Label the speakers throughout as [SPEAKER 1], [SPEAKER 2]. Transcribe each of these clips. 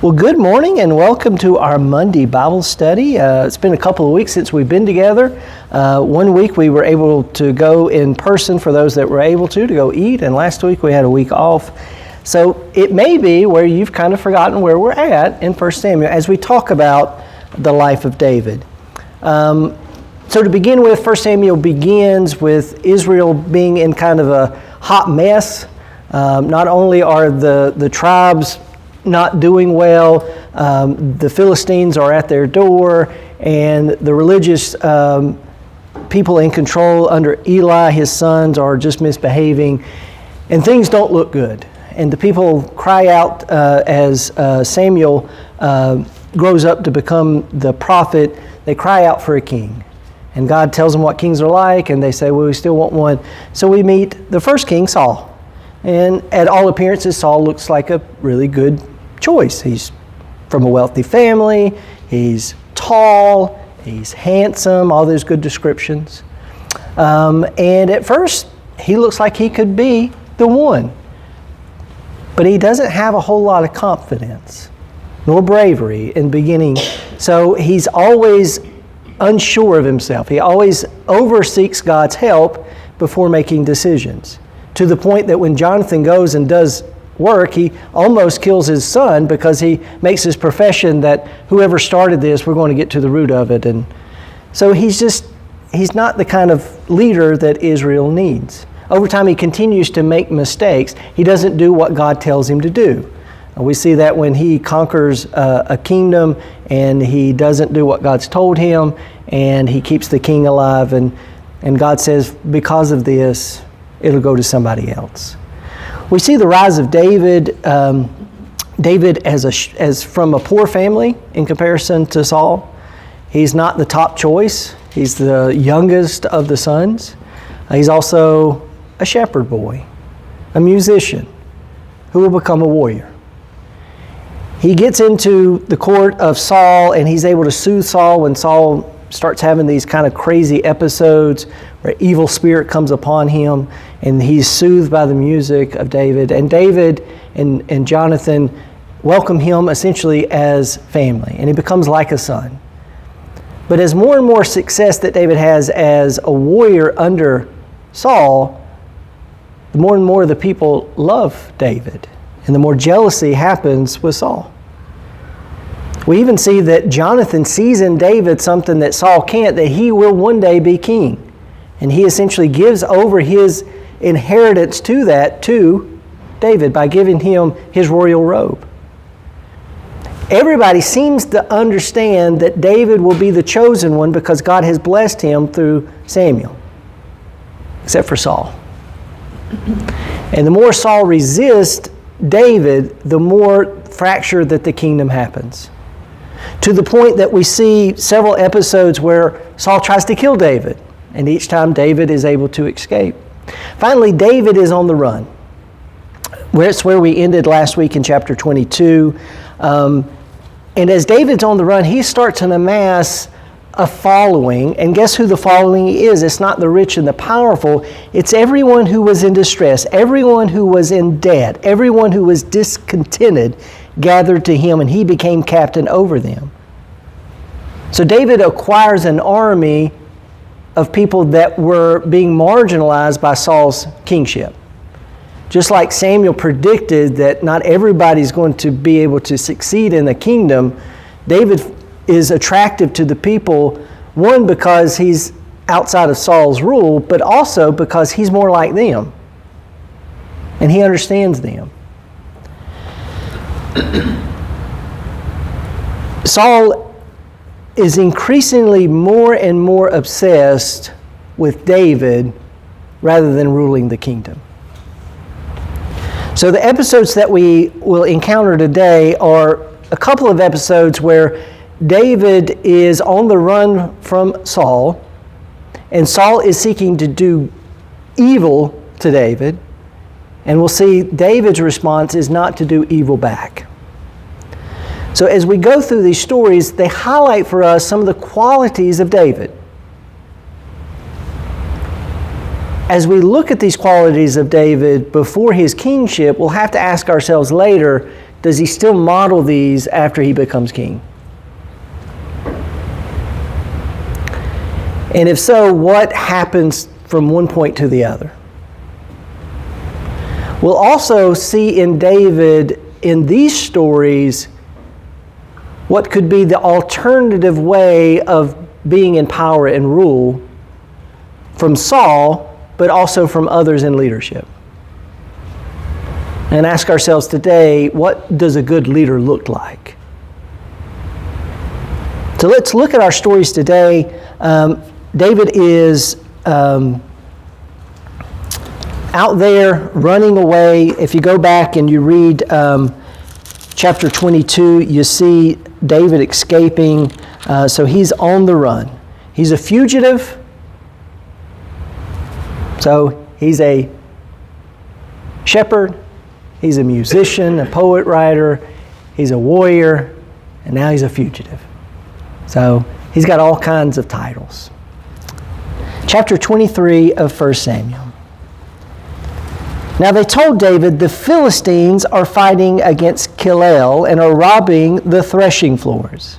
[SPEAKER 1] Well, good morning and welcome to our Monday Bible study. It's been a couple of weeks since we've been together. 1 week we were able to go in person for those that were able to go eat, and last week we had a week off. So it may be where you've kind of forgotten where we're at in 1 Samuel as we talk about the life of David. So to begin with, 1 Samuel begins with Israel being in kind of a hot mess. Not only are the tribes not doing well, the Philistines are at their door, and the religious people in control under Eli, his sons, are just misbehaving, and things don't look good. And the people cry out as Samuel grows up to become the prophet, they cry out for a king. And God tells them what kings are like, and they say, well, we still want one. So we meet the first king, Saul. And at all appearances, Saul looks like a really good choice. He's from a wealthy family, he's tall, he's handsome, all those good descriptions. And at first, he looks like he could be the one. But he doesn't have a whole lot of confidence, nor bravery in the beginning. So he's always unsure of himself. He always overseeks God's help before making decisions, to the point that when Jonathan goes and does work, he almost kills his son because he makes his profession that whoever started this, we're going to get to the root of it. And so he's not the kind of leader that Israel needs. Over time, he continues to make mistakes. He doesn't do what God tells him to do. We see that when he conquers a kingdom and he doesn't do what God's told him, and he keeps the king alive, and God says, because of this, it'll go to somebody else. We see the rise of David. David as from a poor family in comparison to Saul. He's not the top choice. He's the youngest of the sons. He's also a shepherd boy, a musician who will become a warrior. He gets into the court of Saul, and he's able to soothe Saul when Saul starts having these kind of crazy episodes where evil spirit comes upon him, and he's soothed by the music of David. And David and Jonathan welcome him essentially as family, and he becomes like a son. But as more and more success that David has as a warrior under Saul, the more and more the people love David, and the more jealousy happens with Saul. We even see that Jonathan sees in David something that Saul can't, that he will one day be king. And he essentially gives over his inheritance to David by giving him his royal robe. Everybody seems to understand that David will be the chosen one because God has blessed him through Samuel, except for Saul. And the more Saul resists David, the more fracture that the kingdom happens. To the point that we see several episodes where Saul tries to kill David, and each time David is able to escape. Finally, David is on the run. It's where we ended last week in chapter 22. And as David's on the run, he starts to amass a following. And guess who the following is? It's not the rich and the powerful. It's everyone who was in distress, everyone who was in debt, everyone who was discontented gathered to him, and he became captain over them. So David acquires an army of people that were being marginalized by Saul's kingship. Just like Samuel predicted that not everybody's going to be able to succeed in the kingdom, David is attractive to the people, one, because he's outside of Saul's rule, but also because he's more like them, and he understands them. Saul is increasingly more and more obsessed with David rather than ruling the kingdom. So the episodes that we will encounter today are a couple of episodes where David is on the run from Saul, and Saul is seeking to do evil to David, and we'll see David's response is not to do evil back. So as we go through these stories, they highlight for us some of the qualities of David. As we look at these qualities of David before his kingship, we'll have to ask ourselves later, does he still model these after he becomes king? And if so, what happens from one point to the other? We'll also see in David, in these stories, what could be the alternative way of being in power and rule from Saul, but also from others in leadership. And ask ourselves today, what does a good leader look like? So let's look at our stories today. David is out there running away. If you go back and you read chapter 22, you see David escaping. So he's on the run. He's a fugitive. So he's a shepherd. He's a musician, a poet writer. He's a warrior. And now he's a fugitive. So he's got all kinds of titles. Chapter 23 of 1 Samuel. Now they told David, the Philistines are fighting against Keilah and are robbing the threshing floors.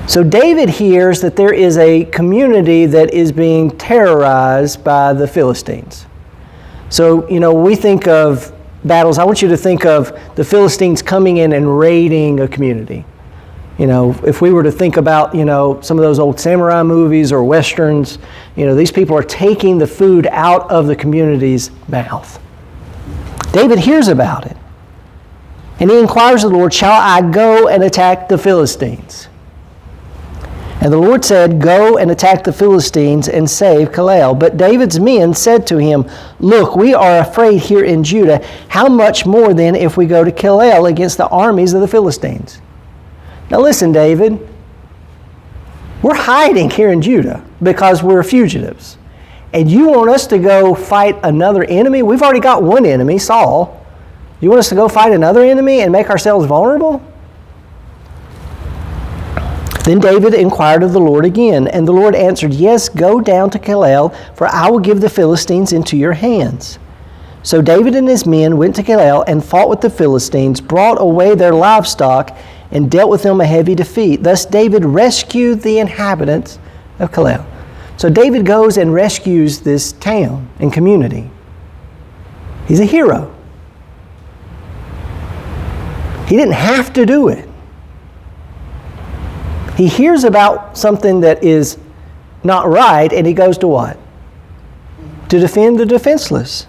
[SPEAKER 1] So David hears that there is a community that is being terrorized by the Philistines. So, we think of battles. I want you to think of the Philistines coming in and raiding a community. If we were to think about, some of those old samurai movies or westerns, these people are taking the food out of the community's mouth. David hears about it. And he inquires of the Lord, shall I go and attack the Philistines? And the Lord said, go and attack the Philistines and save Keilah. But David's men said to him, look, we are afraid here in Judah. How much more then if we go to Keilah against the armies of the Philistines? Now listen, David, we're hiding here in Judah because we're fugitives. And you want us to go fight another enemy? We've already got one enemy, Saul. You want us to go fight another enemy and make ourselves vulnerable? Then David inquired of the Lord again, and the Lord answered, yes, go down to Keilah, for I will give the Philistines into your hands. So David and his men went to Keilah and fought with the Philistines, brought away their livestock, and dealt with them a heavy defeat. Thus David rescued the inhabitants of Keilah. So David goes and rescues this town and community. He's a hero. He didn't have to do it. He hears about something that is not right, and he goes to what? To defend the defenseless.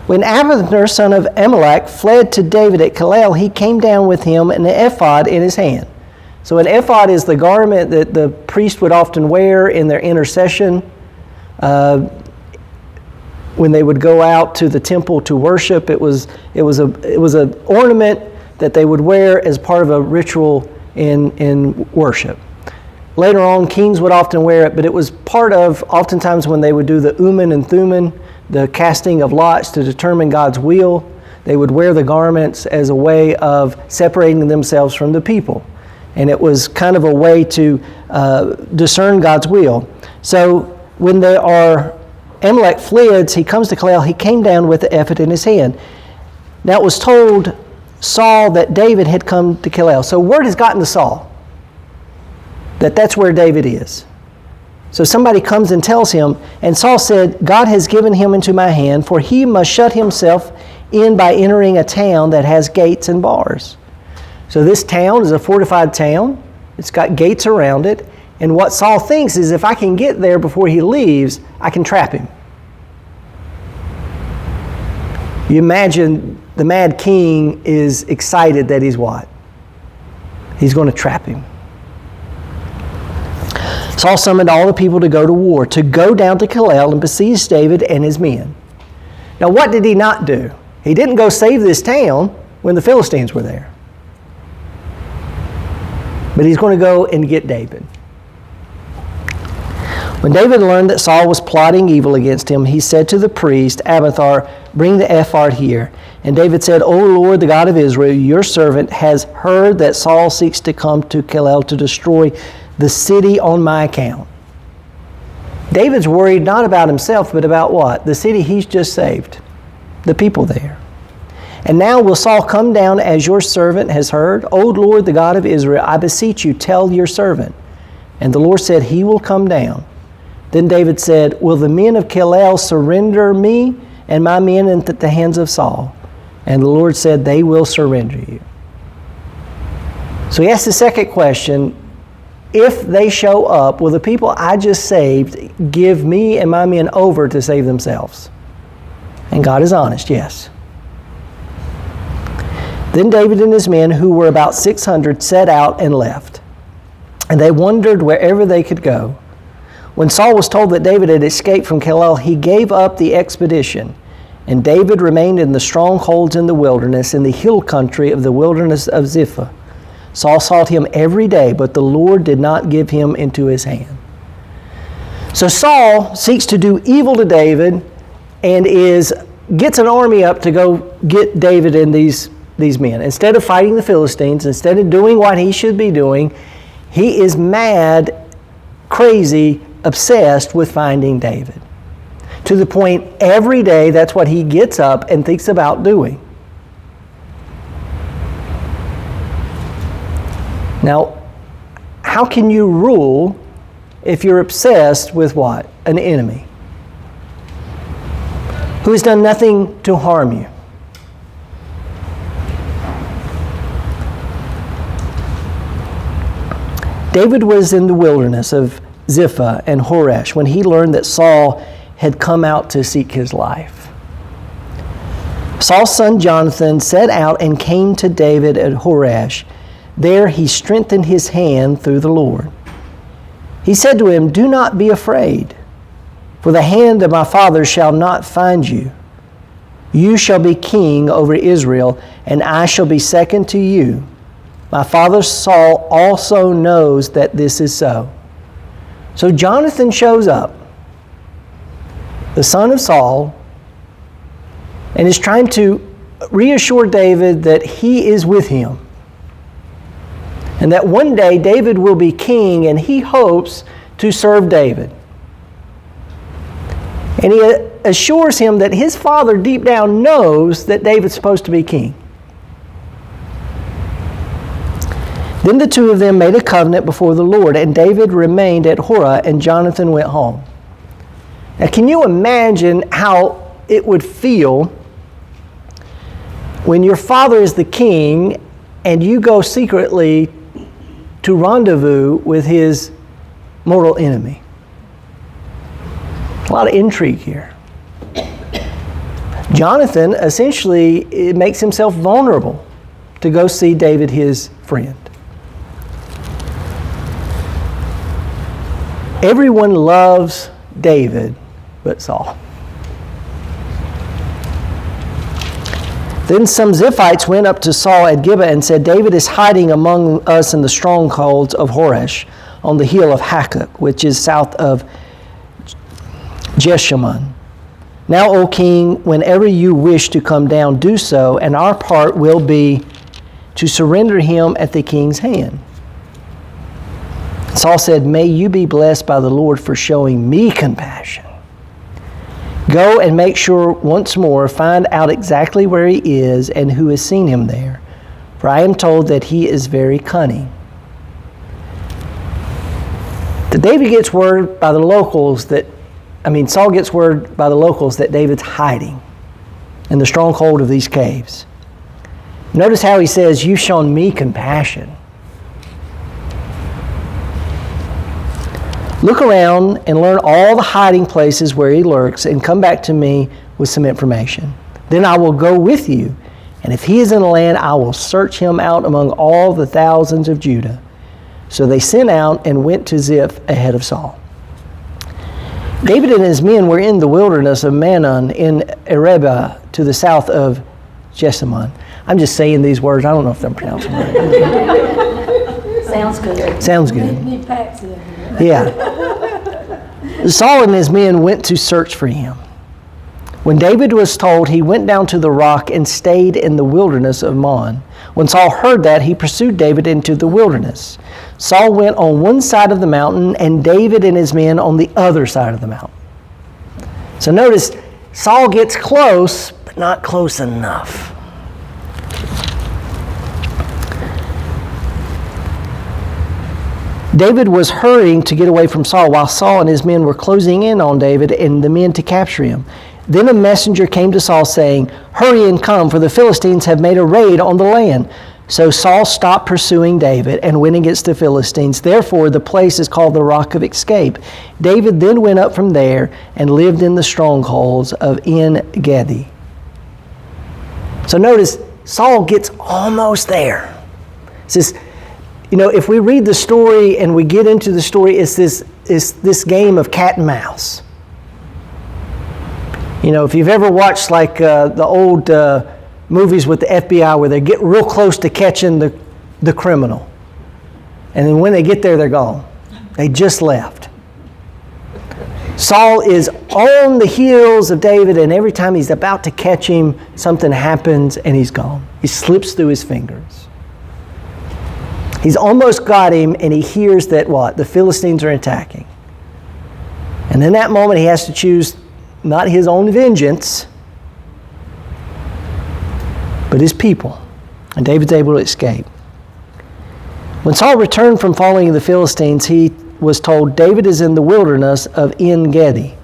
[SPEAKER 1] When Abner, son of Amalek, fled to David at Keilah, he came down with him an ephod in his hand. So an ephod is the garment that the priest would often wear in their intercession when they would go out to the temple to worship. It was an ornament that they would wear as part of a ritual in worship. Later on, kings would often wear it, but it was part of, oftentimes when they would do the Urim and Thummim, the casting of lots to determine God's will, they would wear the garments as a way of separating themselves from the people. And it was kind of a way to discern God's will. So when Amalek fled, he comes to Keilah, he came down with the ephod in his hand. Now it was told Saul that David had come to Keilah. So word has gotten to Saul that that's where David is. So somebody comes and tells him, and Saul said, God has given him into my hand, for he must shut himself in by entering a town that has gates and bars. So this town is a fortified town. It's got gates around it. And what Saul thinks is if I can get there before he leaves, I can trap him. You imagine the mad king is excited that he's what? He's going to trap him. Saul summoned all the people to go to war, to go down to Keilah and besiege David and his men. Now what did he not do? He didn't go save this town when the Philistines were there. But he's going to go and get David. When David learned that Saul was plotting evil against him, he said to the priest, Abiathar, bring the ephod here. And David said, O Lord, the God of Israel, your servant has heard that Saul seeks to come to Keilah to destroy the city on my account. David's worried not about himself, but about what? The city he's just saved. The people there. And now will Saul come down as your servant has heard? O Lord, the God of Israel, I beseech you, tell your servant. And the Lord said, he will come down. Then David said, will the men of Keilah surrender me and my men into the hands of Saul? And the Lord said, they will surrender you. So he asked the second question, if they show up, will the people I just saved give me and my men over to save themselves? And God is honest, yes. Then David and his men, who were about 600, set out and left. And they wandered wherever they could go. When Saul was told that David had escaped from Keilah, he gave up the expedition. And David remained in the strongholds in the wilderness, in the hill country of the wilderness of Ziph. Saul sought him every day, but the Lord did not give him into his hand. So Saul seeks to do evil to David and gets an army up to go get David and these men. Instead of fighting the Philistines, instead of doing what he should be doing, he is mad, crazy, obsessed with finding David. To the point every day that's what he gets up and thinks about doing. Now, how can you rule if you're obsessed with what? An enemy who has done nothing to harm you. David was in the wilderness of Ziph and Horesh when he learned that Saul had come out to seek his life. Saul's son Jonathan set out and came to David at Horesh. There he strengthened his hand through the Lord. He said to him, do not be afraid, for the hand of my father shall not find you. You shall be king over Israel, and I shall be second to you. My father Saul also knows that this is so. So Jonathan shows up, the son of Saul, and is trying to reassure David that he is with him. And that one day David will be king, and he hopes to serve David. And he assures him that his father deep down knows that David's supposed to be king. Then the two of them made a covenant before the Lord, and David remained at Horah, and Jonathan went home. Now, can you imagine how it would feel when your father is the king and you go secretly to rendezvous with his mortal enemy? A lot of intrigue here. Jonathan essentially makes himself vulnerable to go see David, his friend. Everyone loves David but Saul. Then some Ziphites went up to Saul at Gibeah and said, David is hiding among us in the strongholds of Horesh on the hill of Hakkuk, which is south of Jeshimon. Now, O king, whenever you wish to come down, do so, and our part will be to surrender him at the king's hand. Saul said, may you be blessed by the Lord for showing me compassion. Go and make sure once more, find out exactly where he is and who has seen him there. For I am told that he is very cunning. David gets word by the locals Saul gets word by the locals that David's hiding in the stronghold of these caves. Notice how he says, you've shown me compassion. Look around and learn all the hiding places where he lurks and come back to me with some information. Then I will go with you, and if he is in the land, I will search him out among all the thousands of Judah. So they sent out and went to Ziph ahead of Saul. David and his men were in the wilderness of Manon in Arabah to the south of Jeshimon. I'm just saying these words. I don't know if I'm pronouncing them right.
[SPEAKER 2] Sounds good.
[SPEAKER 1] Sounds good.
[SPEAKER 2] Need Patsy in here.
[SPEAKER 1] Yeah. Saul and his men went to search for him. When David was told, he went down to the rock and stayed in the wilderness of Mon. When Saul heard that, he pursued David into the wilderness. Saul went on one side of the mountain, and David and his men on the other side of the mountain. So notice, Saul gets close, but not close enough. David was hurrying to get away from Saul while Saul and his men were closing in on David and the men to capture him. Then a messenger came to Saul saying, "Hurry and come, for the Philistines have made a raid on the land." So Saul stopped pursuing David and went against the Philistines. Therefore, the place is called the Rock of Escape. David then went up from there and lived in the strongholds of En-Gedi. So notice, Saul gets almost there. It says, if we read the story and we get into the story, it's this game of cat and mouse. If you've ever watched like the old movies with the FBI where they get real close to catching the criminal. And then when they get there, they're gone. They just left. Saul is on the heels of David, and every time he's about to catch him, something happens and he's gone. He slips through his fingers. He's almost got him, and he hears that the Philistines are attacking. And in that moment, he has to choose not his own vengeance, but his people. And David's able to escape. When Saul returned from following the Philistines, he was told, "David is in the wilderness of En-Gedi."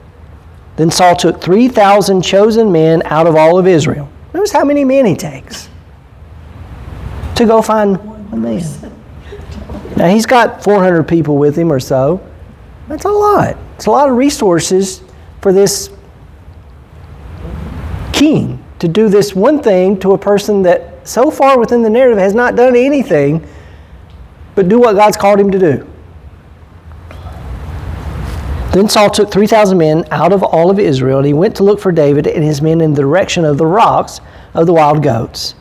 [SPEAKER 1] Then Saul took 3,000 chosen men out of all of Israel. Notice how many men he takes to go find a man. Now he's got 400 people with him or so. That's a lot. It's a lot of resources for this king to do this one thing to a person that so far within the narrative has not done anything but do what God's called him to do. Then Saul took 3,000 men out of all of Israel, and he went to look for David and his men in the direction of the rocks of the wild goats.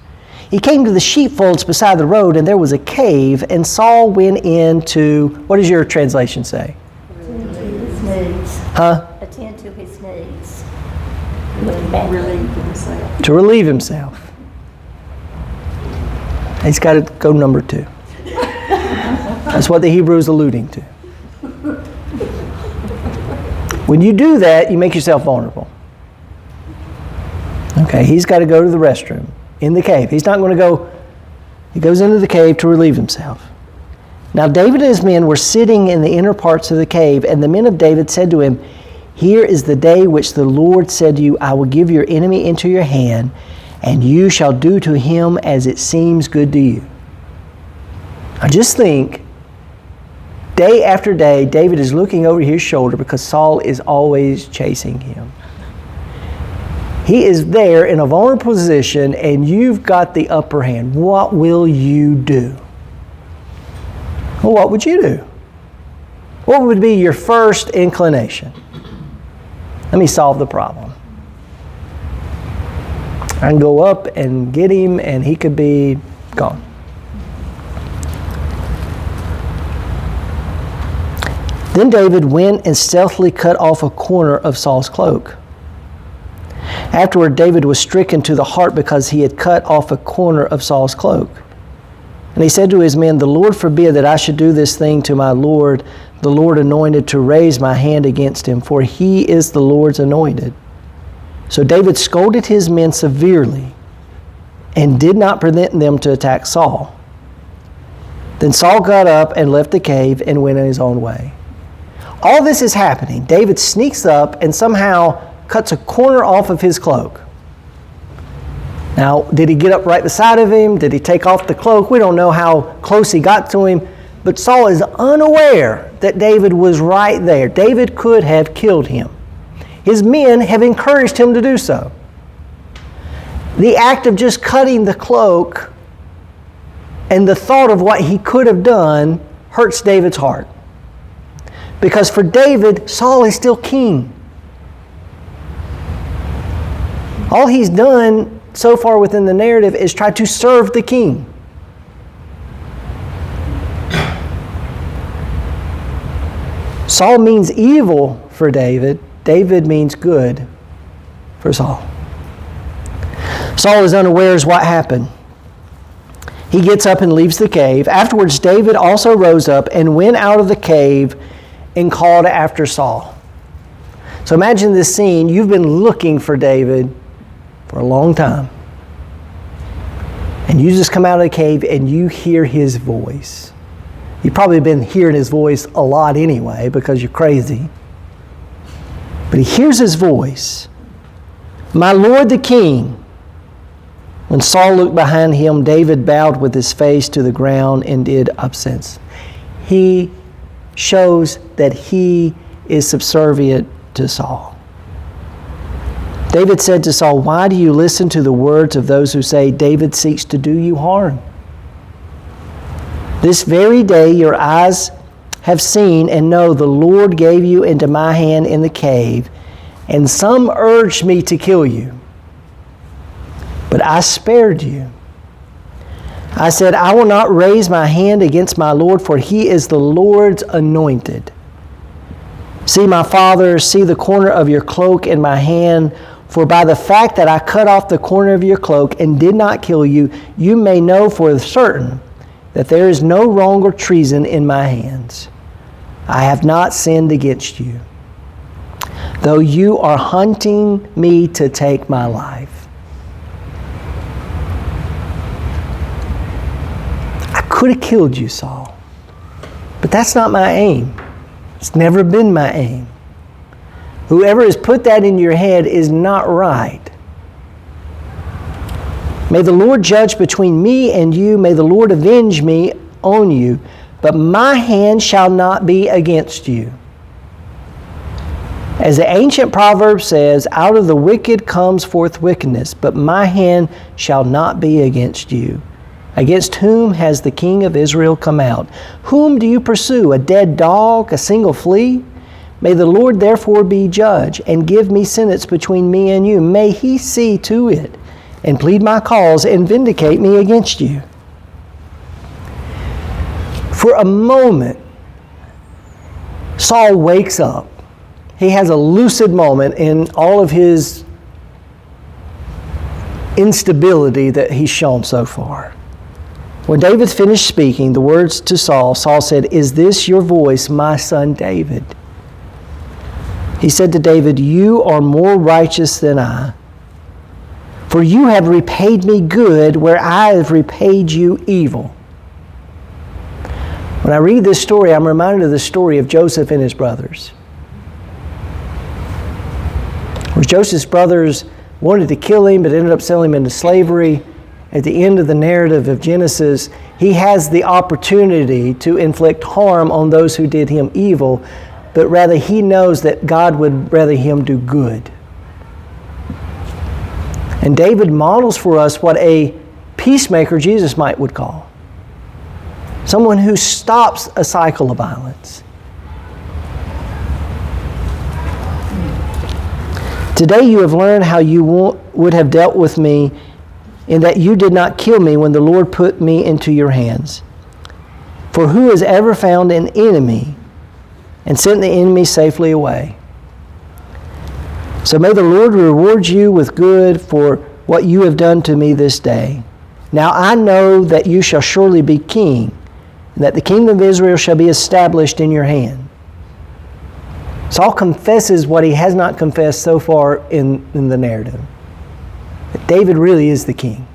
[SPEAKER 1] He came to the sheepfolds beside the road, and there was a cave, and Saul went into, what does your translation say?
[SPEAKER 2] Attend to his needs.
[SPEAKER 1] Huh?
[SPEAKER 2] Attend to his needs.
[SPEAKER 3] Relieve himself.
[SPEAKER 1] To relieve himself. He's got to go number 2. That's what the Hebrew is alluding to. When you do that, you make yourself vulnerable. Okay, he's got to go to the restroom in the cave. He's not going to go, he goes into the cave to relieve himself. Now David and his men were sitting in the inner parts of the cave, and the men of David said to him, "Here is the day which the Lord said to you, I will give your enemy into your hand, and you shall do to him as it seems good to you." Now just think, day after day, David is looking over his shoulder because Saul is always chasing him. He is there in a vulnerable position, and you've got the upper hand. What will you do? Well, what would you do? What would be your first inclination? Let me solve the problem. I can go up and get him, and he could be gone. Then David went and stealthily cut off a corner of Saul's cloak. Afterward, David was stricken to the heart because he had cut off a corner of Saul's cloak. And he said to his men, "The Lord forbid that I should do this thing to my Lord, the Lord anointed, to raise my hand against him, for he is the Lord's anointed." So David scolded his men severely and did not permit them to attack Saul. Then Saul got up and left the cave and went on his own way. All this is happening. David sneaks up and somehow cuts a corner off of his cloak. Now, did he get up right beside of him? Did he take off the cloak? We don't know how close he got to him, but Saul is unaware that David was right there. David could have killed him. His men have encouraged him to do so. The act of just cutting the cloak and the thought of what he could have done hurts David's heart. Because for David, Saul is still king. All he's done so far within the narrative is try to serve the king. Saul means evil for David. David means good for Saul. Saul is unaware of what happened. He gets up and leaves the cave. Afterwards, David also rose up and went out of the cave and called after Saul. So imagine this scene. You've been looking for David for a long time. And you just come out of the cave and you hear his voice. You've probably been hearing his voice a lot anyway because you're crazy. But he hears his voice. My Lord the King. When Saul looked behind him, David bowed with his face to the ground and did obeisance. He shows that he is subservient to Saul. David said to Saul, why do you listen to the words of those who say, David seeks to do you harm? This very day your eyes have seen and know the Lord gave you into my hand in the cave, and some urged me to kill you. But I spared you. I said, I will not raise my hand against my Lord, for he is the Lord's anointed. See, my father, see the corner of your cloak in my hand, for by the fact that I cut off the corner of your cloak and did not kill you, you may know for certain that there is no wrong or treason in my hands. I have not sinned against you, though you are hunting me to take my life. I could have killed you, Saul, but that's not my aim. It's never been my aim. Whoever has put that in your head is not right. May the Lord judge between me and you. May the Lord avenge me on you. But my hand shall not be against you. As the ancient proverb says, out of the wicked comes forth wickedness, but my hand shall not be against you. Against whom has the King of Israel come out? Whom do you pursue? A dead dog? A single flea? May the Lord therefore be judge and give me sentence between me and you. May he see to it and plead my cause and vindicate me against you. For a moment, Saul wakes up. He has a lucid moment in all of his instability that he's shown so far. When David finished speaking the words to Saul, Saul said, is this your voice, my son David? He said to David, you are more righteous than I, for you have repaid me good where I have repaid you evil. When I read this story, I'm reminded of the story of Joseph and his brothers. Where Joseph's brothers wanted to kill him, but ended up selling him into slavery. At the end of the narrative of Genesis, he has the opportunity to inflict harm on those who did him evil, but rather he knows that God would rather him do good. And David models for us what a peacemaker Jesus would call. Someone who stops a cycle of violence. Today you have learned how you would have dealt with me in that you did not kill me when the Lord put me into your hands. For who has ever found an enemy and sent the enemy safely away? So may the Lord reward you with good for what you have done to me this day. Now I know that you shall surely be king, and that the kingdom of Israel shall be established in your hand. Saul confesses what he has not confessed so far in the narrative. That David really is the king.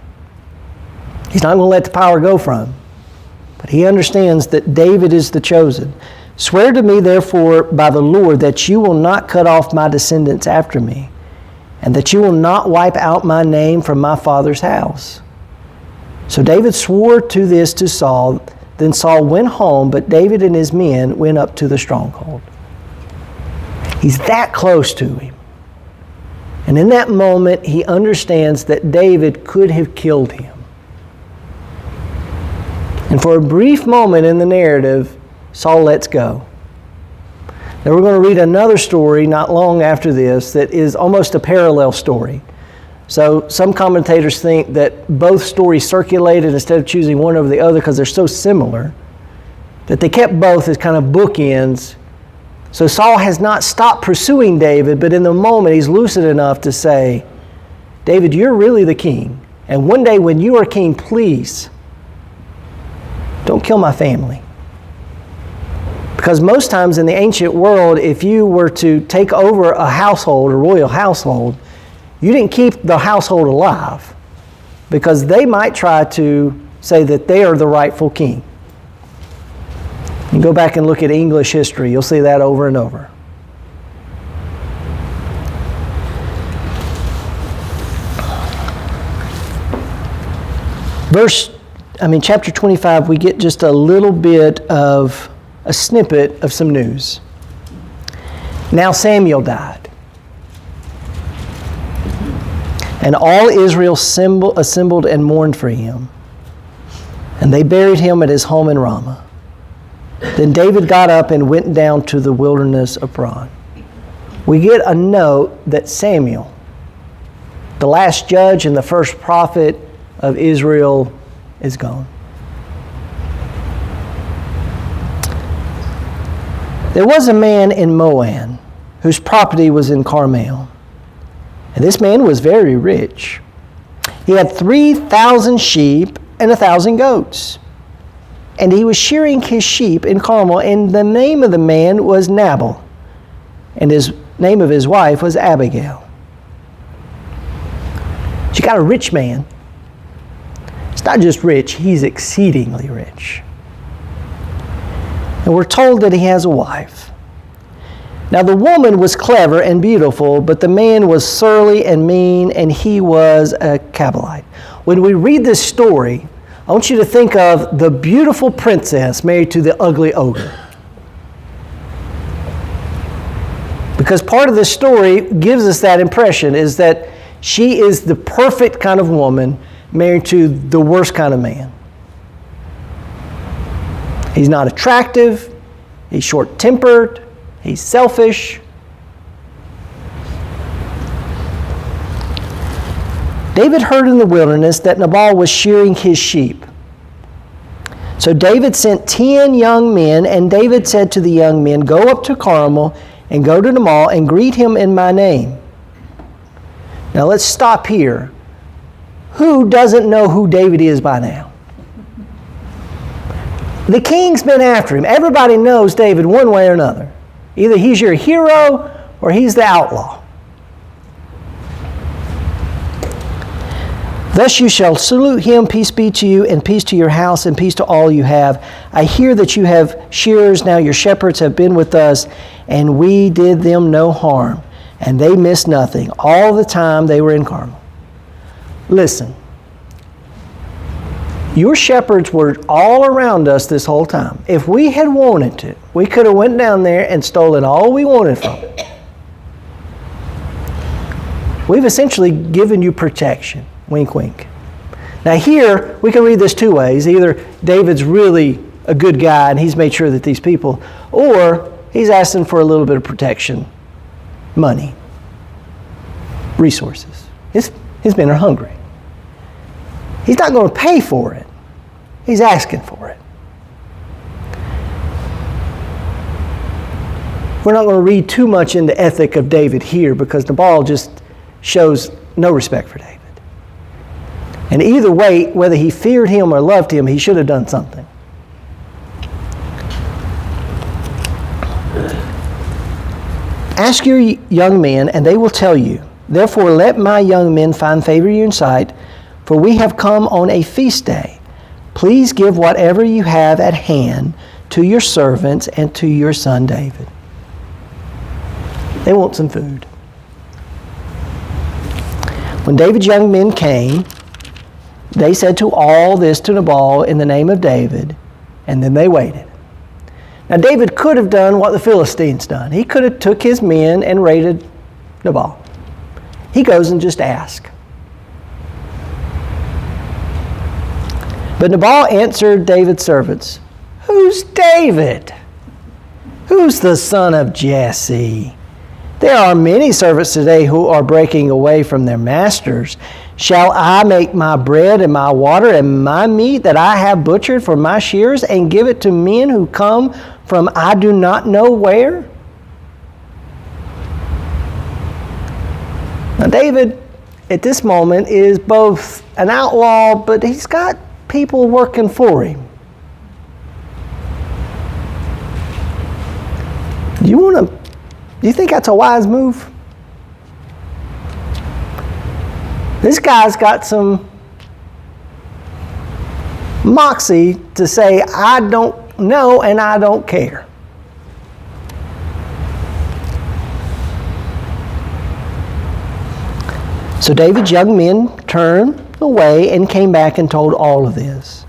[SPEAKER 1] He's not going to let the power go from him. But he understands that David is the chosen. Swear to me, therefore, by the Lord, that you will not cut off my descendants after me, and that you will not wipe out my name from my father's house. So David swore to this to Saul. Then Saul went home, but David and his men went up to the stronghold. He's that close to him. And in that moment, he understands that David could have killed him. And for a brief moment in the narrative, Saul lets go. Now we're going to read another story not long after this that is almost a parallel story. So some commentators think that both stories circulated instead of choosing one over the other because they're so similar, that they kept both as kind of bookends. So Saul has not stopped pursuing David, but in the moment he's lucid enough to say, David, you're really the king. And one day when you are king, please don't kill my family. Because most times in the ancient world, if you were to take over a household, a royal household, you didn't keep the household alive because they might try to say that they are the rightful king. You go back and look at English history, you'll see that over and over. Chapter 25, we get just a little bit of a snippet of some news. Now Samuel died, and all Israel assembled and mourned for him, and they buried him at his home in Ramah. Then David got up and went down to the wilderness of Paran. We get a note that Samuel, the last judge and the first prophet of Israel, is gone. There was a man in Moab whose property was in Carmel, and this man was very rich. He had 3,000 sheep and 1,000 goats, and he was shearing his sheep in Carmel, and the name of the man was Nabal, and his name of his wife was Abigail. So you got a rich man. It's not just rich, he's exceedingly rich. And we're told that he has a wife. Now the woman was clever and beautiful, but the man was surly and mean, and he was a Cabalite. When we read this story, I want you to think of the beautiful princess married to the ugly ogre. Because part of this story gives us that impression, is that she is the perfect kind of woman married to the worst kind of man. He's not attractive, he's short-tempered, he's selfish. David heard in the wilderness that Nabal was shearing his sheep. So David sent 10 young men, and David said to the young men, "Go up to Carmel and go to Nabal and greet him in my name." Now let's stop here. Who doesn't know who David is by now? The king's been after him. Everybody knows David one way or another. Either he's your hero or he's the outlaw. Thus you shall salute him, peace be to you, and peace to your house, and peace to all you have. I hear that you have shearers, now your shepherds have been with us, and we did them no harm, and they missed nothing all the time they were in Carmel. Listen, your shepherds were all around us this whole time. If we had wanted to, we could have went down there and stolen all we wanted from them. We've essentially given you protection. Wink, wink. Now here, we can read this two ways. Either David's really a good guy and he's made sure that these people, or he's asking for a little bit of protection, money, resources. His men are hungry. He's not going to pay for it. He's asking for it. We're not going to read too much into ethic of David here, because Nabal just shows no respect for David. And either way, whether he feared him or loved him, he should have done something. Ask your young men, and they will tell you. Therefore, let my young men find favor in your sight, for we have come on a feast day. Please give whatever you have at hand to your servants and to your son David. They want some food. When David's young men came, they said to all this to Nabal in the name of David, and then they waited. Now David could have done what the Philistines done. He could have took his men and raided Nabal. He goes and just asks. But Nabal answered David's servants, "Who's David? Who's the son of Jesse? There are many servants today who are breaking away from their masters. Shall I make my bread and my water and my meat that I have butchered for my shears and give it to men who come from I do not know where?" Now David, at this moment, is both an outlaw, but he's got people working for him. Do you think that's a wise move? This guy's got some moxie to say, I don't know and I don't care. So David's young men turned away and came back and told all of this.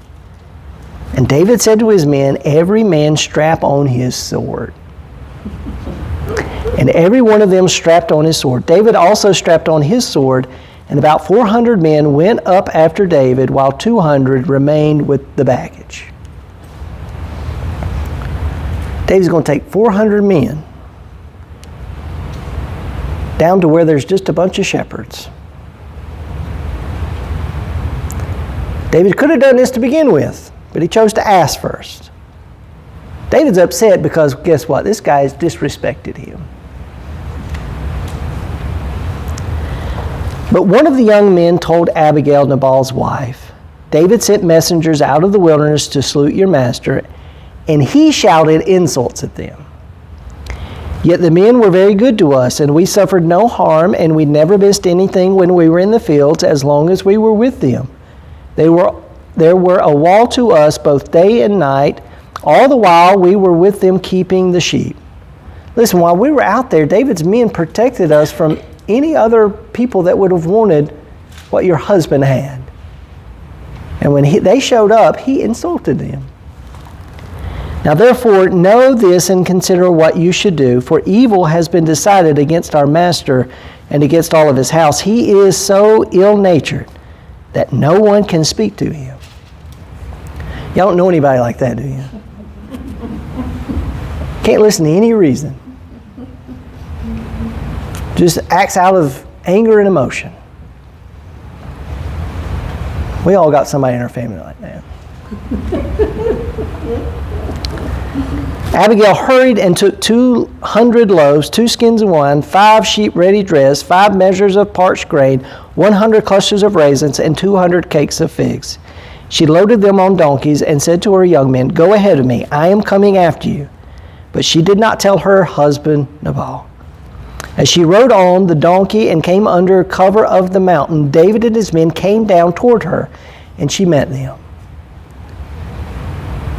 [SPEAKER 1] And David said to his men, every man strap on his sword. And every one of them strapped on his sword. David also strapped on his sword, and about 400 men went up after David, while 200 remained with the baggage. David's going to take 400 men down to where there's just a bunch of shepherds. David could have done this to begin with, but he chose to ask first. David's upset because, guess what? This guy has disrespected him. But one of the young men told Abigail, Nabal's wife, David sent messengers out of the wilderness to salute your master, and he shouted insults at them. Yet the men were very good to us, and we suffered no harm, and we never missed anything when we were in the fields as long as we were with them. There were a wall to us both day and night, all the while we were with them keeping the sheep. Listen, while we were out there, David's men protected us from any other people that would have wanted what your husband had. And when they showed up, he insulted them. Now therefore, know this and consider what you should do, for evil has been decided against our master and against all of his house. He is so ill-natured that no one can speak to him. Y'all don't know anybody like that, do you? Can't listen to any reason. Just acts out of anger and emotion. We all got somebody in our family like that. Abigail hurried and took 200 loaves, 2 skins of wine, 5 sheep ready dressed, 5 measures of parched grain, 100 clusters of raisins, and 200 cakes of figs. She loaded them on donkeys and said to her young men, go ahead of me, I am coming after you. But she did not tell her husband Nabal. As she rode on the donkey and came under cover of the mountain, David and his men came down toward her, and she met them.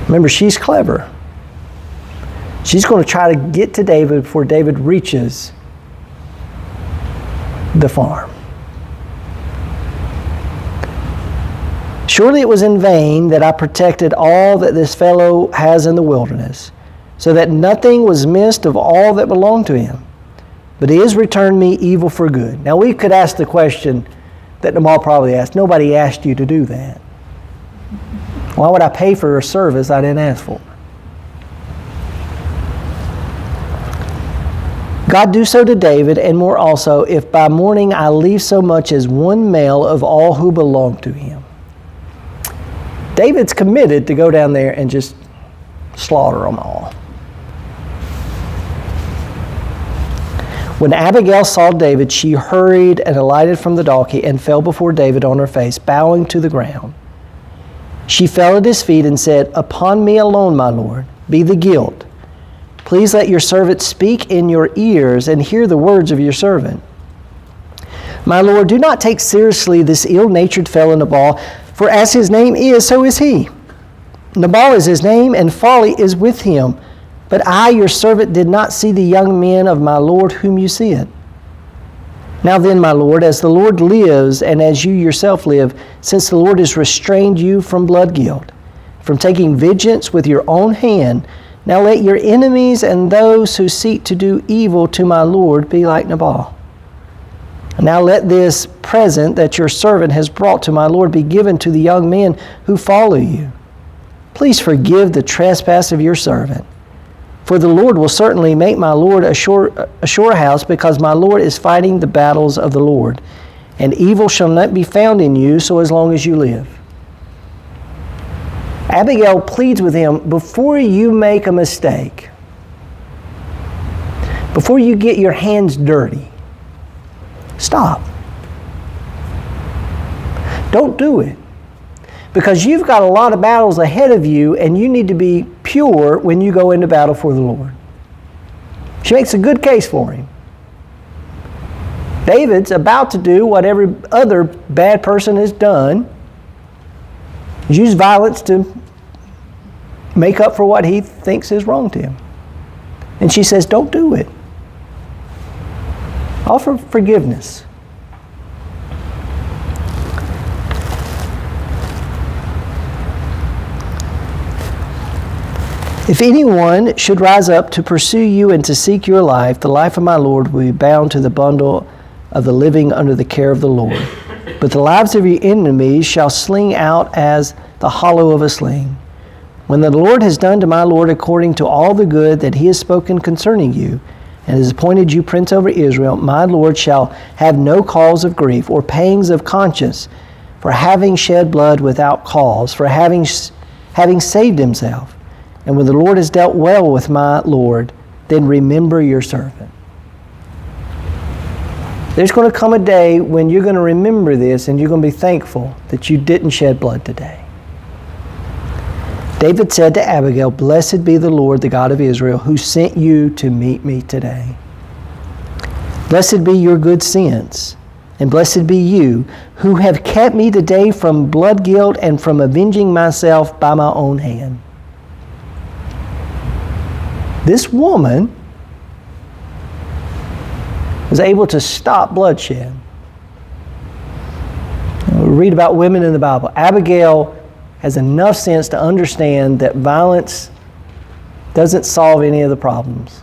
[SPEAKER 1] Remember, she's clever. She's going to try to get to David before David reaches the farm. Surely it was in vain that I protected all that this fellow has in the wilderness, so that nothing was missed of all that belonged to him. But he has returned me evil for good. Now we could ask the question that Nabal probably asked. Nobody asked you to do that. Why would I pay for a service I didn't ask for? God do so to David, and more also, if by morning I leave so much as one male of all who belong to him. David's committed to go down there and just slaughter them all. When Abigail saw David, she hurried and alighted from the donkey and fell before David on her face, bowing to the ground. She fell at his feet and said, upon me alone, my Lord, be the guilt. Please let your servant speak in your ears and hear the words of your servant. My Lord, do not take seriously this ill-natured fellow Nabal, for as his name is, so is he. Nabal is his name, and folly is with him. But I, your servant, did not see the young men of my Lord whom you see it. Now then, my Lord, as the Lord lives, and as you yourself live, since the Lord has restrained you from blood guilt, from taking vengeance with your own hand, now let your enemies and those who seek to do evil to my Lord be like Nabal. Now let this present that your servant has brought to my Lord be given to the young men who follow you. Please forgive the trespass of your servant. For the Lord will certainly make my Lord a sure house, because my Lord is fighting the battles of the Lord, and evil shall not be found in you so as long as you live. Abigail pleads with him, before you make a mistake, before you get your hands dirty, stop. Don't do it. Because you've got a lot of battles ahead of you, and you need to be pure when you go into battle for the Lord. She makes a good case for him. David's about to do what every other bad person has done. Use violence to make up for what he thinks is wrong to him. And she says, don't do it. Offer forgiveness. If anyone should rise up to pursue you and to seek your life, the life of my Lord will be bound to the bundle of the living under the care of the Lord. But the lives of your enemies shall sling out as the hollow of a sling. When the Lord has done to my Lord according to all the good that he has spoken concerning you, and has appointed you prince over Israel, my Lord shall have no cause of grief or pangs of conscience for having shed blood without cause, for having saved himself. And when the Lord has dealt well with my Lord, then remember your servant. There's going to come a day when you're going to remember this and you're going to be thankful that you didn't shed blood today. David said to Abigail, "Blessed be the Lord, the God of Israel, who sent you to meet me today. Blessed be your good sense, and blessed be you, who have kept me today from blood guilt and from avenging myself by my own hand." This woman was able to stop bloodshed. We read about women in the Bible. Abigail has enough sense to understand that violence doesn't solve any of the problems.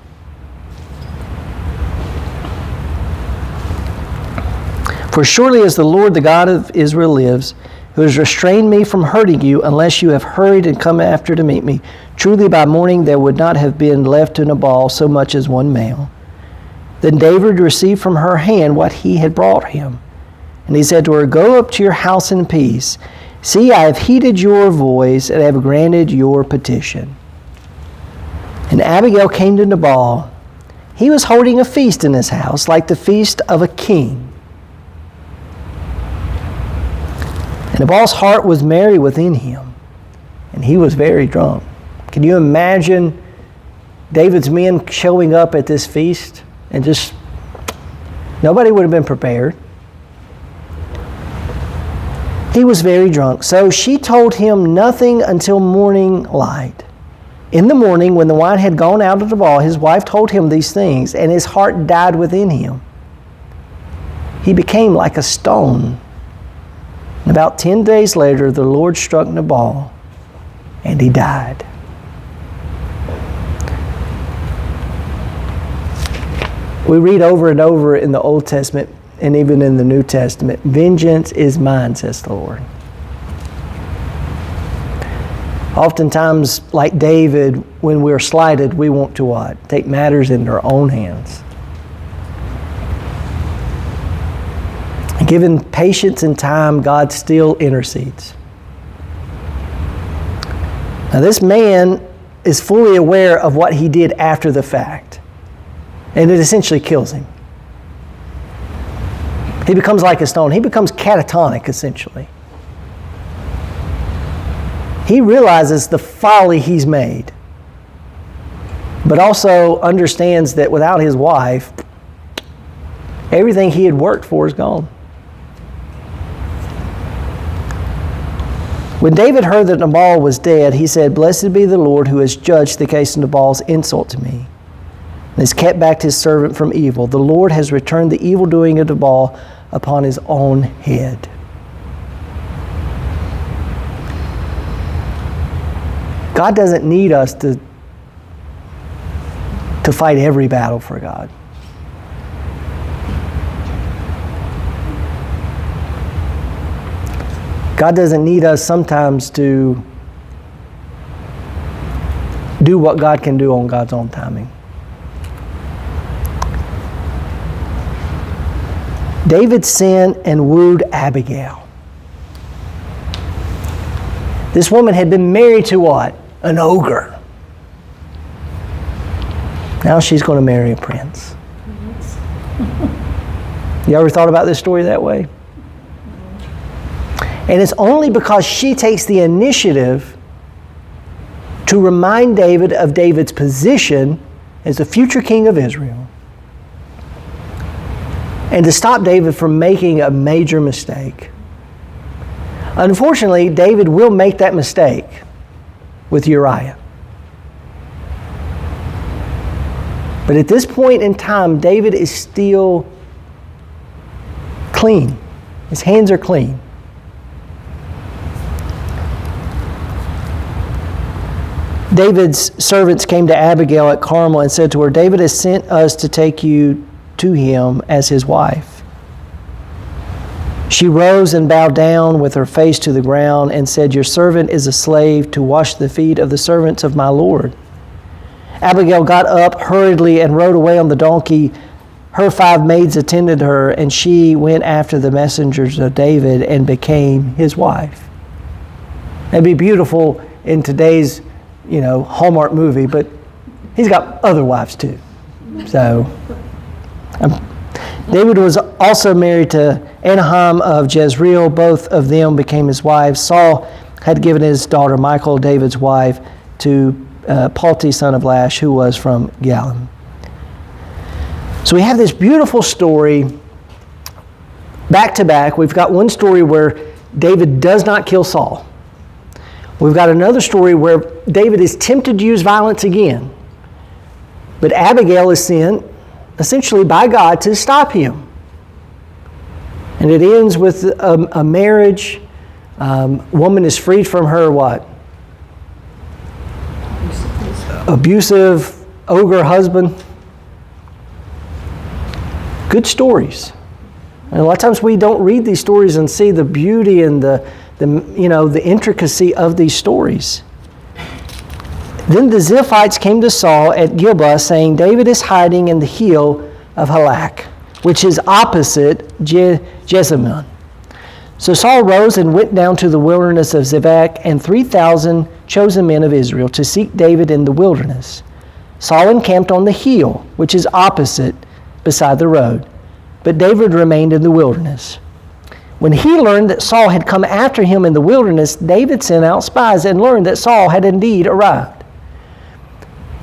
[SPEAKER 1] For surely as the Lord, the God of Israel lives, who has restrained me from hurting you, unless you have hurried and come after to meet me, truly by morning there would not have been left to Nabal so much as one male. Then David received from her hand what he had brought him. And he said to her, "Go up to your house in peace. See, I have heeded your voice and have granted your petition." And Abigail came to Nabal. He was holding a feast in his house, like the feast of a king. And Nabal's heart was merry within him, and he was very drunk. Can you imagine David's men showing up at this feast and just, nobody would have been prepared. He was very drunk. So she told him nothing until morning light. In the morning, when the wine had gone out of Nabal, his wife told him these things, and his heart died within him. He became like a stone. And about 10 days later, the Lord struck Nabal, and he died. We read over and over in the Old Testament and even in the New Testament, "Vengeance is mine," says the Lord. Oftentimes, like David, when we're slighted, we want to what? Take matters into our own hands. Given patience and time, God still intercedes. Now, this man is fully aware of what he did after the fact, and it essentially kills him. He becomes like a stone. He becomes catatonic, essentially. He realizes the folly he's made, but also understands that without his wife, everything he had worked for is gone. When David heard that Nabal was dead, he said, "Blessed be the Lord who has judged the case of Nabal's insult to me, and has kept back his servant from evil. The Lord has returned the evil doing of Nabal upon his own head." God doesn't need us to fight every battle for God. God doesn't need us sometimes to do what God can do on God's own timing. David sent and wooed Abigail. This woman had been married to what? An ogre. Now she's going to marry a prince. You ever thought about this story that way? And it's only because she takes the initiative to remind David of David's position as the future king of Israel, and to stop David from making a major mistake. Unfortunately, David will make that mistake with Uriah. But at this point in time, David is still clean. His hands are clean. David's servants came to Abigail at Carmel and said to her, David has sent us to take you to him as his wife. She rose and bowed down with her face to the ground and said, your servant is a slave to wash the feet of the servants of my Lord. Abigail got up hurriedly and rode away on the donkey. Her 5 maids attended her, and she went after the messengers of David and became his wife. It'd be beautiful in today's, Hallmark movie, but he's got other wives too. So, David was also married to Ahinoam of Jezreel. Both of them became his wives. Saul had given his daughter Michal, David's wife, to Palti, son of Lash, who was from Galim. So we have this beautiful story back to back. We've got one story where David does not kill Saul. We've got another story where David is tempted to use violence again. But Abigail is sent essentially by God to stop him. And it ends with a marriage. Woman is freed from her what? Abusive ogre husband. Good stories. And a lot of times we don't read these stories and see the beauty and the intricacy of these stories. Then the Ziphites came to Saul at Gilboa, saying, David is hiding in the hill of Halak, which is opposite Jezreel. So Saul rose and went down to the wilderness of Ziphac and 3,000 chosen men of Israel to seek David in the wilderness. Saul encamped on the hill, which is opposite beside the road, but David remained in the wilderness. When he learned that Saul had come after him in the wilderness, David sent out spies and learned that Saul had indeed arrived.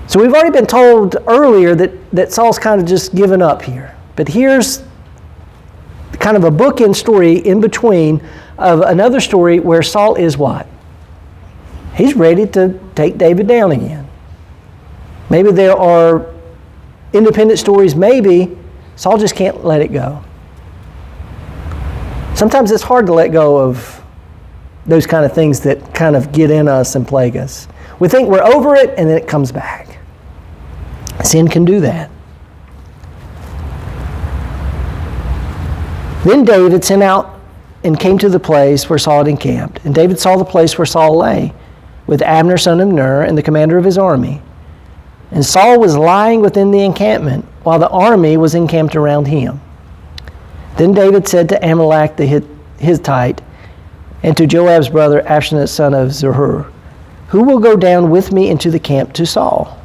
[SPEAKER 1] So we've already been told earlier that Saul's kind of just given up here. But here's kind of a bookend story in between of another story where Saul is what? He's ready to take David down again. Maybe there are independent stories, maybe Saul just can't let it go. Sometimes it's hard to let go of those kind of things that kind of get in us and plague us. We think we're over it and then it comes back. Sin can do that. Then David sent out and came to the place where Saul had encamped. And David saw the place where Saul lay, with Abner son of Ner and the commander of his army. And Saul was lying within the encampment, while the army was encamped around him. Then David said to Amalek the Hittite, and to Joab's brother Abishai son of Zerah, who will go down with me into the camp to Saul?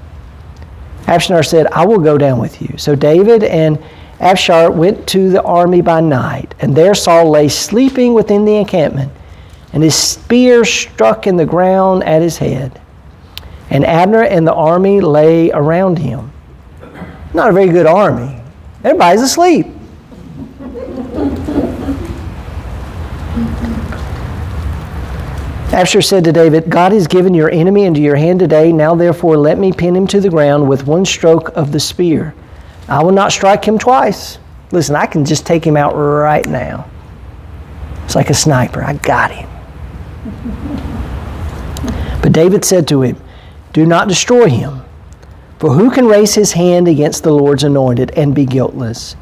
[SPEAKER 1] Abishai said, I will go down with you. So David and Abishai went to the army by night, and there Saul lay sleeping within the encampment, and his spear struck in the ground at his head. And Abner and the army lay around him. Not a very good army. Everybody's asleep. Abishai said to David, God has given your enemy into your hand today. Now therefore let me pin him to the ground with one stroke of the spear. I will not strike him twice. Listen, I can just take him out right now. It's like a sniper. I got him. But David said to him, do not destroy him. For who can raise his hand against the Lord's anointed and be guiltless?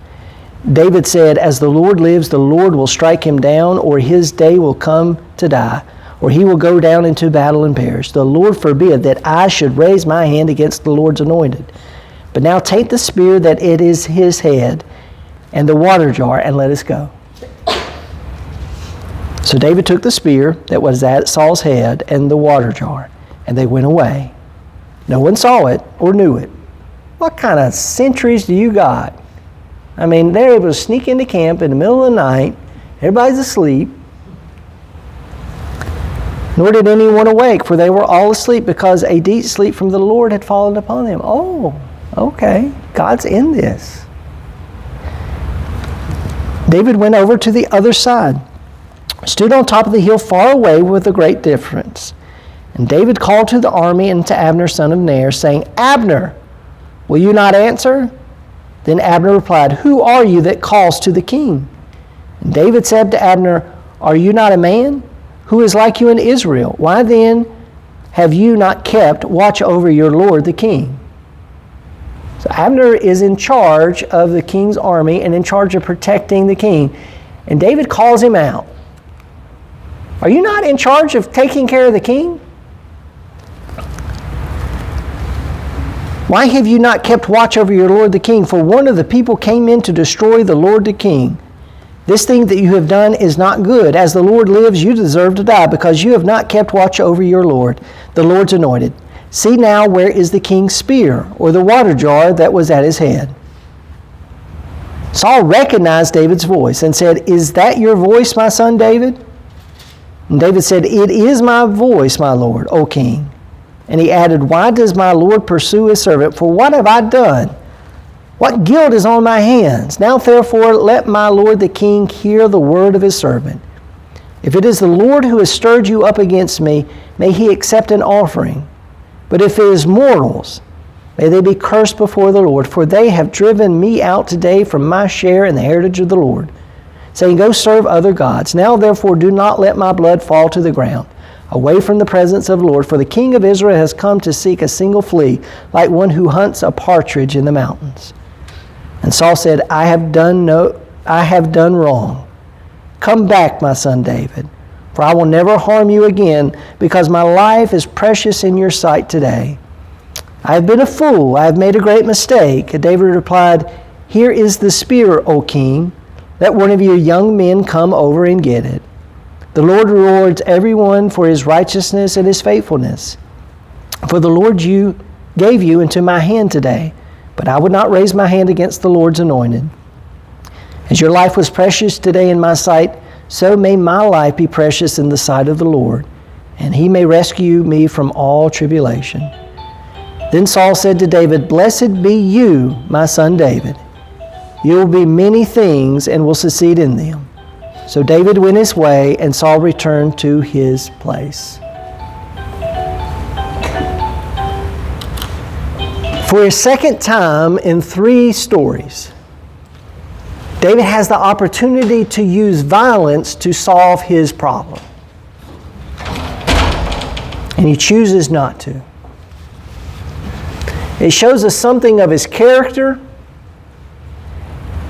[SPEAKER 1] David said, as the Lord lives, the Lord will strike him down, or his day will come to die, or he will go down into battle and perish. The Lord forbid that I should raise my hand against the Lord's anointed. But now take the spear that it is his head, and the water jar, and let us go. So David took the spear that was at Saul's head and the water jar, and they went away. No one saw it or knew it. What kind of sentries do you got? I mean, they're able to sneak into camp in the middle of the night. Everybody's asleep. Nor did anyone awake, for they were all asleep, because a deep sleep from the Lord had fallen upon them. Oh, okay. God's in this. David went over to the other side, stood on top of the hill far away with a great difference. And David called to the army and to Abner son of Ner, saying, Abner, Will you not answer?" Then Abner replied, "Who are you that calls to the king?" And David said to Abner, "Are you not a man who is like you in Israel? Why then have you not kept watch over your lord the king?" So Abner is in charge of the king's army and in charge of protecting the king. And David calls him out. "Are you not in charge of taking care of the king? Why have you not kept watch over your lord the king? For one of the people came in to destroy the lord the king. This thing that you have done is not good. As the Lord lives, you deserve to die, because you have not kept watch over your Lord, the Lord's anointed. See now, where is the king's spear, or the water jar that was at his head?" Saul recognized David's voice and said, "Is that your voice, my son David?" And David said, "It is my voice, my Lord, O king." And he added, "Why does my Lord pursue his servant? For what have I done? What guilt is on my hands? Now therefore let my Lord the king hear the word of his servant. If it is the Lord who has stirred you up against me, may he accept an offering. But if it is mortals, may they be cursed before the Lord, for they have driven me out today from my share in the heritage of the Lord, saying, Go serve other gods. Now therefore do not let my blood fall to the ground, away from the presence of the Lord, for the king of Israel has come to seek a single flea, like one who hunts a partridge in the mountains." And Saul said, I have done wrong. Come back, my son David, for I will never harm you again, because my life is precious in your sight today. I have been a fool. I have made a great mistake. And David replied, Here is the spear, O king. Let one of your young men come over and get it. The Lord rewards everyone for his righteousness and his faithfulness. For the Lord gave you into my hand today, but I would not raise my hand against the Lord's anointed. As your life was precious today in my sight, so may my life be precious in the sight of the Lord, and he may rescue me from all tribulation. Then Saul said to David, Blessed be you, my son David. You will be many things and will succeed in them. So David went his way, and Saul returned to his place. For a second time in 3 stories, David has the opportunity to use violence to solve his problem. And he chooses not to. It shows us something of his character.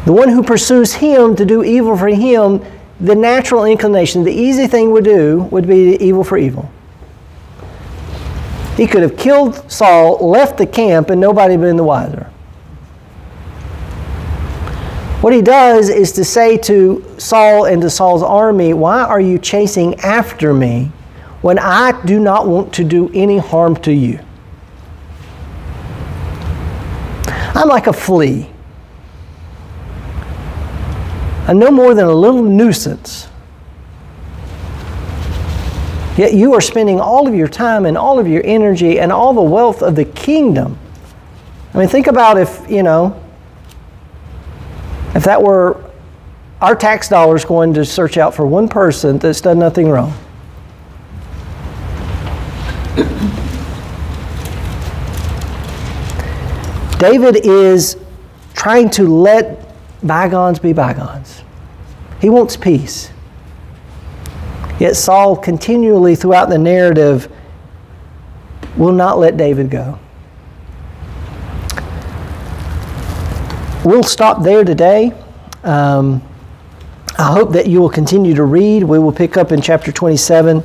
[SPEAKER 1] The one who pursues him to do evil for him, the natural inclination, the easy thing would do would be evil for evil. He could have killed Saul, left the camp, and nobody been the wiser. What he does is to say to Saul and to Saul's army, why are you chasing after me when I do not want to do any harm to you? I'm like a flea. I'm no more than a little nuisance. Yet you are spending all of your time and all of your energy and all the wealth of the kingdom. I mean, think about if that were our tax dollars going to search out for one person that's done nothing wrong. David is trying to let bygones be bygones. He wants peace. Yet Saul continually throughout the narrative will not let David go. We'll stop there today. I hope that you will continue to read. We will pick up in chapter 27.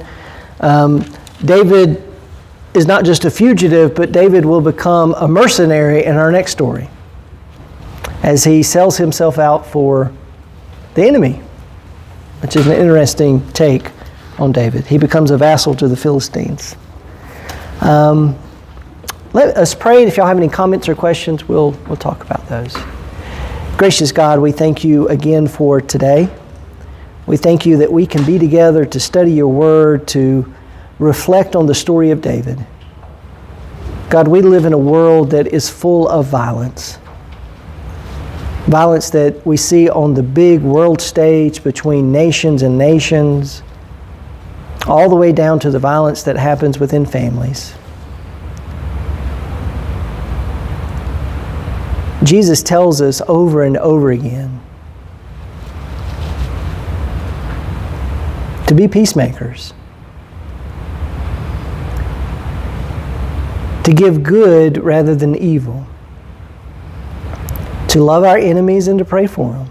[SPEAKER 1] David is not just a fugitive, but David will become a mercenary in our next story as he sells himself out for the enemy, which is an interesting take on David. He becomes a vassal to the Philistines. Let us pray. If y'all have any comments or questions, we'll talk about those. Gracious God, we thank you again for today. We thank you that we can be together to study your word, to reflect on the story of David. God, we live in a world that is full of violence. Violence that we see on the big world stage between nations and nations, all the way down to the violence that happens within families. Jesus tells us over and over again to be peacemakers, to give good rather than evil, to love our enemies and to pray for them,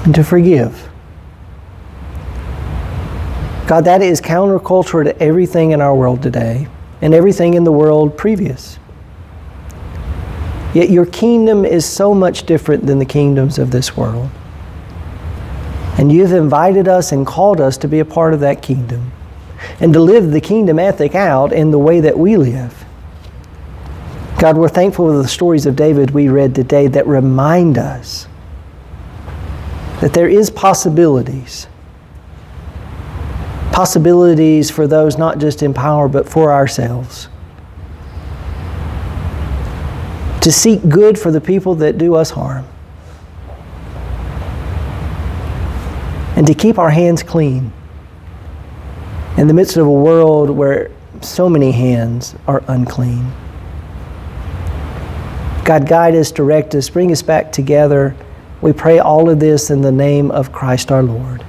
[SPEAKER 1] and to forgive. God, that is counterculture to everything in our world today and everything in the world previous. Yet your kingdom is so much different than the kingdoms of this world. And you've invited us and called us to be a part of that kingdom and to live the kingdom ethic out in the way that we live. God, we're thankful for the stories of David we read today that remind us that there is possibilities. Possibilities for those not just in power but for ourselves. To seek good for the people that do us harm. And to keep our hands clean in the midst of a world where so many hands are unclean. God, guide us, direct us, bring us back together. We pray all of this in the name of Christ our Lord.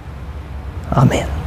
[SPEAKER 1] Amen.